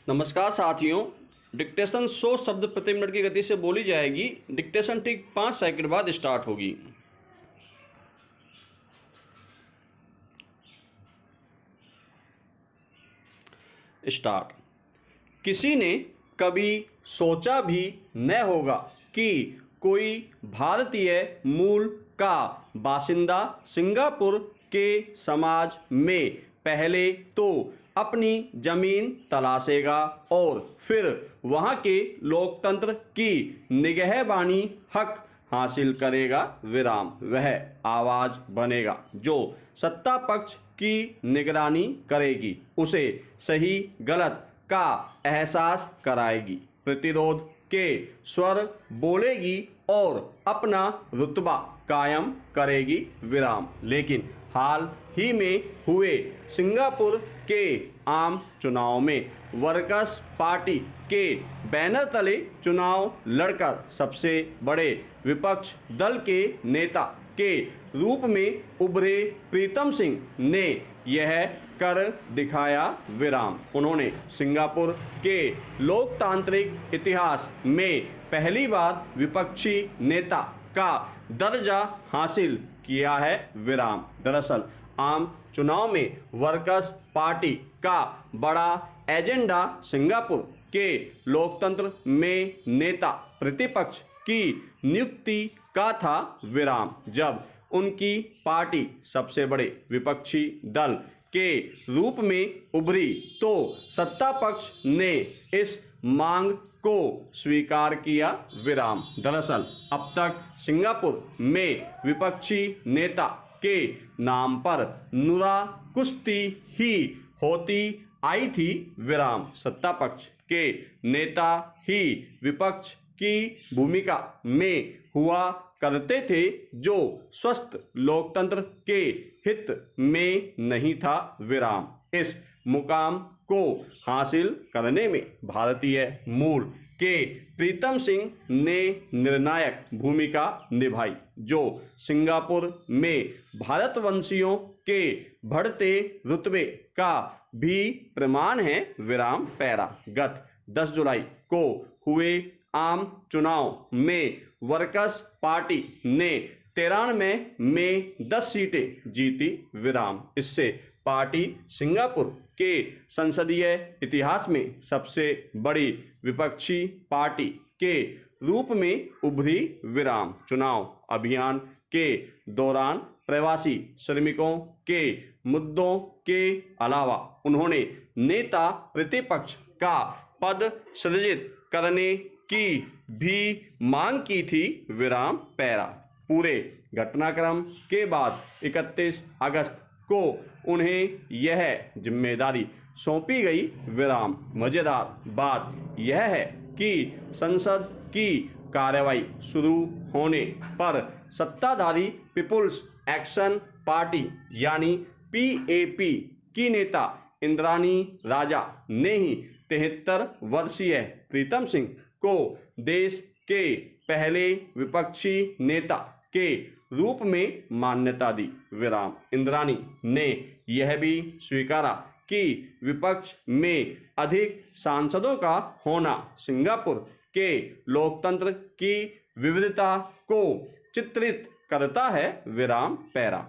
नमस्कार साथियों। डिक्टेशन 100 शब्द प्रति मिनट की गति से बोली जाएगी। डिक्टेशन ठीक 5 सेकंड बाद स्टार्ट होगी। स्टार्ट। किसी ने कभी सोचा भी न होगा कि कोई भारतीय मूल का बासिंदा सिंगापुर के समाज में पहले तो अपनी जमीन तलाशेगा और फिर वहां के लोकतंत्र की निगहबानी हक हासिल करेगा। विराम। वह आवाज बनेगा जो सत्ता पक्ष की निगरानी करेगी, उसे सही गलत का एहसास कराएगी, प्रतिरोध के स्वर बोलेगी और अपना रुतबा कायम करेगी। विराम। लेकिन हाल ही में हुए सिंगापुर के आम चुनाव में वर्कर्स पार्टी के बैनर तले चुनाव लड़कर सबसे बड़े विपक्ष दल के नेता के रूप में उभरे प्रीतम सिंह ने यह कर दिखाया। विराम। उन्होंने सिंगापुर के लोकतांत्रिक इतिहास में पहली बार विपक्षी नेता का दर्जा हासिल किया है। विराम। दरअसल आम चुनाव में वर्कर्स पार्टी का बड़ा एजेंडा सिंगापुर के लोकतंत्र में नेता प्रतिपक्ष की नियुक्ति का था। विराम। जब उनकी पार्टी सबसे बड़े विपक्षी दल के रूप में उभरी तो सत्ता पक्ष ने इस मांग को स्वीकार किया। विराम। दरअसल अब तक सिंगापुर में विपक्षी नेता के नाम पर नुरा कुश्ती ही होती आई थी। विराम। सत्ता पक्ष के नेता ही विपक्ष की भूमिका में हुआ करते थे, जो स्वस्थ लोकतंत्र के हित में नहीं था। विराम। इस मुकाम को हासिल करने में भारतीय मूल के प्रीतम सिंह ने निर्णायक भूमिका निभाई, जो सिंगापुर में भारतवंशियों के बढ़ते रुतबे का भी प्रमाण है। विराम। पैरा। गत 10 जुलाई को हुए आम चुनाव में वर्कर्स पार्टी ने 93 में 10 सीटें जीती। विराम। इससे पार्टी सिंगापुर के संसदीय इतिहास में सबसे बड़ी विपक्षी पार्टी के रूप में उभरी। विराम। चुनाव अभियान के दौरान प्रवासी श्रमिकों के मुद्दों के अलावा उन्होंने नेता प्रतिपक्ष का पद सृजित करने की भी मांग की थी। विराम। पैरा। पूरे घटनाक्रम के बाद 31 अगस्त को उन्हें यह जिम्मेदारी सौंपी गई। विराम। मजेदार बात यह है कि संसद की कार्रवाई शुरू होने पर सत्ताधारी पीपुल्स एक्शन पार्टी यानी पीएपी की नेता इंद्राणी राजा ने ही 73 वर्षीय प्रीतम सिंह को देश के पहले विपक्षी नेता के रूप में मान्यता दी। विराम। इंद्राणी ने यह भी स्वीकारा कि विपक्ष में अधिक सांसदों का होना सिंगापुर के लोकतंत्र की विविधता को चित्रित करता है। विराम। पैरा।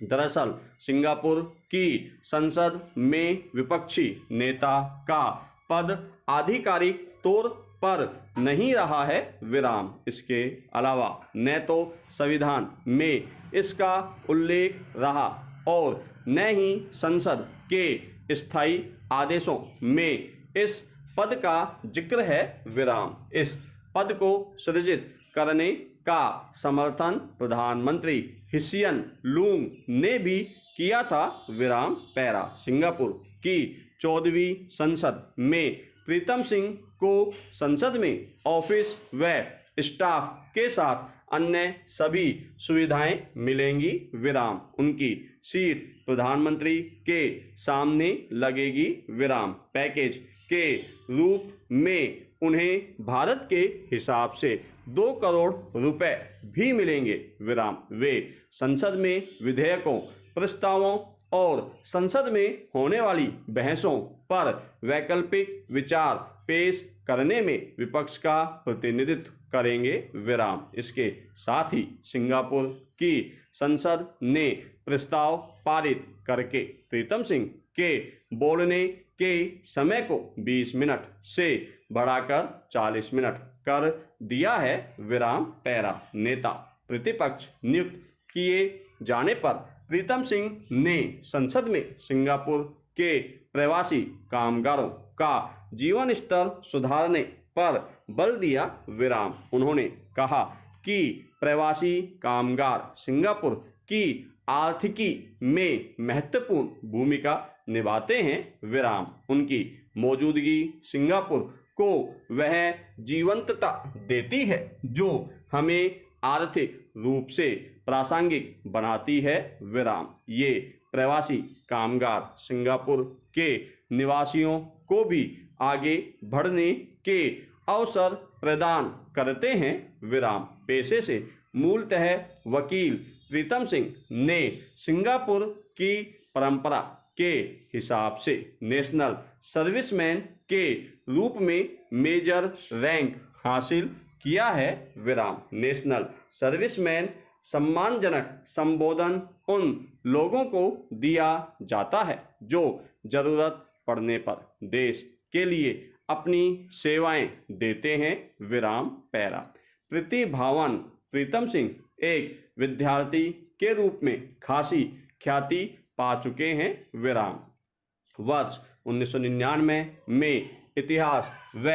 दरअसल सिंगापुर की संसद में विपक्षी नेता का पद आधिकारिक तौर पर नहीं रहा है। विराम। इसके अलावा न तो संविधान में इसका उल्लेख रहा और न ही संसद के स्थायी आदेशों में इस पद का जिक्र है। विराम। इस पद को सृजित करने का समर्थन प्रधानमंत्री हिसियन लूंग ने भी किया था। विराम। पैरा। सिंगापुर की 14वीं संसद में प्रीतम सिंह को संसद में ऑफिस व स्टाफ के साथ अन्य सभी सुविधाएं मिलेंगी। विराम। उनकी सीट प्रधानमंत्री के सामने लगेगी। विराम। पैकेज के रूप में उन्हें भारत के हिसाब से 2 करोड़ रुपए भी मिलेंगे। विराम। वे संसद में विधेयकों प्रस्तावों और संसद में होने वाली बहसों पर वैकल्पिक विचार पेश करने में विपक्ष का प्रतिनिधित्व करेंगे। विराम। इसके साथ ही सिंगापुर की संसद ने प्रस्ताव पारित करके प्रीतम सिंह के बोलने के समय को 20 मिनट से बढ़ाकर 40 मिनट कर दिया है। विराम। पैरा। नेता प्रतिपक्ष नियुक्त किए जाने पर प्रीतम सिंह ने संसद में सिंगापुर के प्रवासी कामगारों का जीवन स्तर सुधारने पर बल दिया। विराम। उन्होंने कहा कि प्रवासी कामगार सिंगापुर की आर्थिकी में महत्वपूर्ण भूमिका निभाते हैं। विराम। उनकी मौजूदगी सिंगापुर को वह जीवंतता देती है जो हमें आर्थिक रूप से प्रासंगिक बनाती है। विराम। ये प्रवासी कामगार सिंगापुर के निवासियों को भी आगे बढ़ने के अवसर प्रदान करते हैं। विराम। पेशे से मूलतः वकील प्रीतम सिंह ने सिंगापुर की परंपरा के हिसाब से नेशनल सर्विसमैन के रूप में मेजर रैंक हासिल किया है। विराम। नेशनल सर्विसमैन सम्मानजनक संबोधन उन लोगों को दिया जाता है जो जरूरत पड़ने पर देश के लिए अपनी सेवाएं देते हैं। विराम। पैरा। प्रतिभावान प्रीतम सिंह एक विद्यार्थी के रूप में खासी ख्याति पा चुके हैं। विराम। वर्ष 1999 में इतिहास व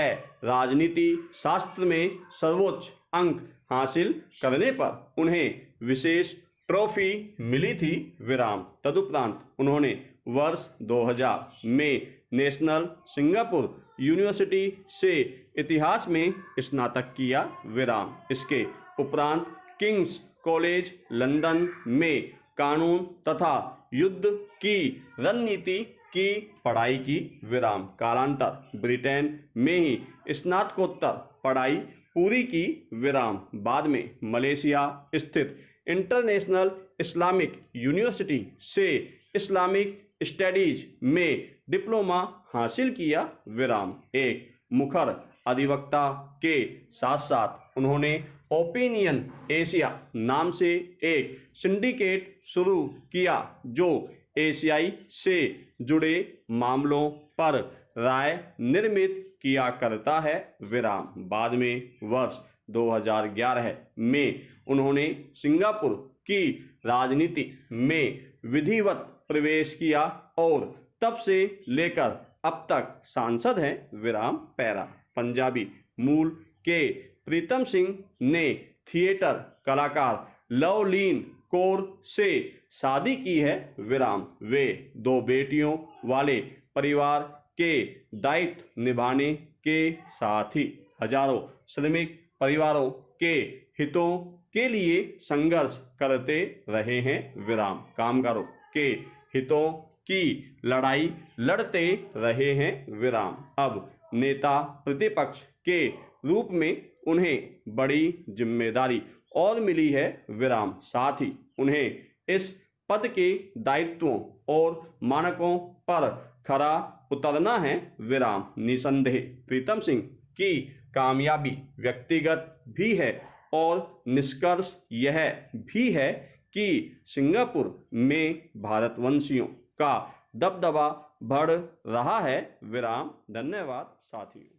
राजनीति शास्त्र में सर्वोच्च अंक हासिल करने पर उन्हें विशेष ट्रॉफी मिली थी। विराम। तदुपरांत उन्होंने वर्ष 2000 में नेशनल सिंगापुर यूनिवर्सिटी से इतिहास में स्नातक किया। विराम। इसके उपरांत किंग्स कॉलेज लंदन में कानून तथा युद्ध की रणनीति की पढ़ाई की। विराम। कालांतर ब्रिटेन में ही स्नातकोत्तर पढ़ाई पूरी की। विराम। बाद में मलेशिया स्थित इंटरनेशनल इस्लामिक यूनिवर्सिटी से इस्लामिक स्टडीज में डिप्लोमा हासिल किया। विराम। एक मुखर अधिवक्ता के साथ साथ उन्होंने ओपिनियन एशिया नाम से एक सिंडिकेट शुरू किया जो एशियाई से जुड़े मामलों पर राय निर्मित किया करता है। विराम। बाद में वर्ष 2011 में उन्होंने सिंगापुर की राजनीति में विधिवत प्रवेश किया और तब से लेकर अब तक सांसद हैं। विराम। पैरा। पंजाबी मूल के प्रीतम सिंह ने थिएटर कलाकार लवलीन कौर से शादी की है। विराम। वे 2 बेटियों वाले परिवार के दायित्व निभाने के साथ ही हजारों श्रमिक परिवारों के हितों के लिए संघर्ष करते रहे हैं। विराम। कामगारों के हितों की लड़ाई लड़ते रहे हैं। विराम। अब नेता प्रतिपक्ष के रूप में उन्हें बड़ी जिम्मेदारी और मिली है। विराम। साथ ही उन्हें इस पद के दायित्वों और मानकों पर खरा उतरना है। विराम। निसंदेह प्रीतम सिंह की कामयाबी व्यक्तिगत भी है और निष्कर्ष यह भी है कि सिंगापुर में भारतवंशियों का दबदबा बढ़ रहा है। विराम। धन्यवाद साथियों।